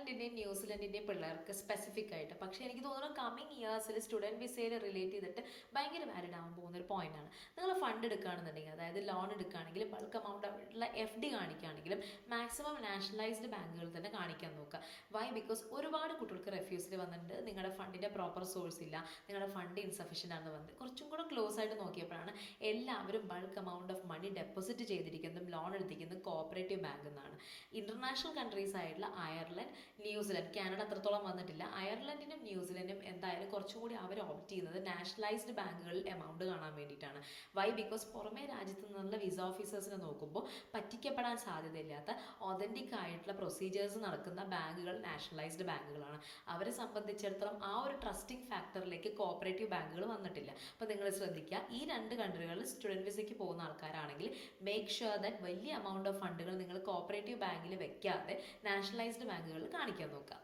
അയർലൻഡിൻ്റെയും ന്യൂസിലൻഡിൻ്റെയും പിള്ളേർക്ക് സ്പെസിഫിക് ആയിട്ട്, പക്ഷേ എനിക്ക് തോന്നുന്നു കമ്മിങ് ഇയേഴ്സിൽ സ്റ്റുഡൻറ്റ് വിസയിൽ റിലേറ്റ് ചെയ്തിട്ട് ഭയങ്കര വാലിഡ് ആകാൻ പോകുന്ന ഒരു പോയിന്റാണ്. നിങ്ങൾ ഫണ്ട് എടുക്കുകയാണെന്നുണ്ടെങ്കിൽ, അതായത് ലോൺ എടുക്കുകയാണെങ്കിൽ, ബൾക്ക് എമൗണ്ട് ആയിട്ടുള്ള FD കാണിക്കുകയാണെങ്കിലും മാക്സിമം നാഷണലൈസ്ഡ് ബാങ്കുകളിൽ തന്നെ കാണിക്കാൻ നോക്കുക. വൈ? ബിക്കോസ് ഒരുപാട് കുട്ടികൾക്ക് റെഫ്യൂസിൽ വന്നിട്ടുണ്ട്, നിങ്ങളുടെ ഫണ്ടിൻ്റെ പ്രോപ്പർ സോഴ്സ് ഇല്ല, നിങ്ങളുടെ ഫണ്ട് ഇൻസഫിഷ്യൻ്റ് ആണെന്ന് പറഞ്ഞത്. കുറച്ചും കൂടെ ക്ലോസ് ആയിട്ട് നോക്കിയപ്പോഴാണ് എല്ലാവരും bulk amount of money deposit ചെയ്തിരിക്കുന്നതും ലോൺ എടുത്തിരിക്കുന്നതും കോഓപ്പറേറ്റീവ് ബാങ്കിൽ നിന്നാണ്. ഇന്റർനാഷണൽ കൺട്രീസ് ആയിട്ടുള്ള അയർലൻഡ്, ന്യൂസിലൻഡ്, കാനഡ അത്രത്തോളം വന്നിട്ടില്ല. അയർലൻഡിനും ന്യൂസിലൻഡും എന്തായാലും കുറച്ചും കൂടി അവർ ഓപ്റ്റ് ചെയ്യുന്നത് നാഷണലൈസ്ഡ് ബാങ്കുകളിൽ എമൗണ്ട് കാണാൻ വേണ്ടിയിട്ടാണ്. വൈ? ബിക്കോസ് പുറമേ രാജ്യത്ത് നിന്നുള്ള വിസ ഓഫീസേഴ്സിനെ നോക്കുമ്പോൾ പറ്റിക്കപ്പെടാൻ സാധ്യതയില്ലാത്ത ഒതൻറ്റിക് ആയിട്ടുള്ള പ്രൊസീജിയേഴ്സ് നടക്കുന്ന ബാങ്കുകൾ നാഷണലൈസ്ഡ് ബാങ്കുകളാണ്. അവരെ സംബന്ധിച്ചിടത്തോളം ആ ഒരു ട്രസ്റ്റിംഗ് ഫാക്ടറിലേക്ക് കോഓപ്പറേറ്റീവ് ബാങ്കുകൾ വന്നിട്ടില്ല. അപ്പോൾ നിങ്ങൾ ശ്രദ്ധിക്കുക, ഈ രണ്ട് കൺട്രികളിൽ സ്റ്റുഡൻറ്റ് വിസയ്ക്ക് പോകുന്ന ആൾക്കാരാണെങ്കിൽ മേക്ക് ഷുവർ ദാറ്റ് വലിയ എമൗണ്ട് ഓഫ് ഫണ്ടുകൾ നിങ്ങൾ കോഓപ്പറേറ്റീവ് ബാങ്കിൽ വെക്കാതെ നാഷണലൈസ്ഡ് ബാങ്കുകളിൽ കാണിക്കാൻ നോക്കുക.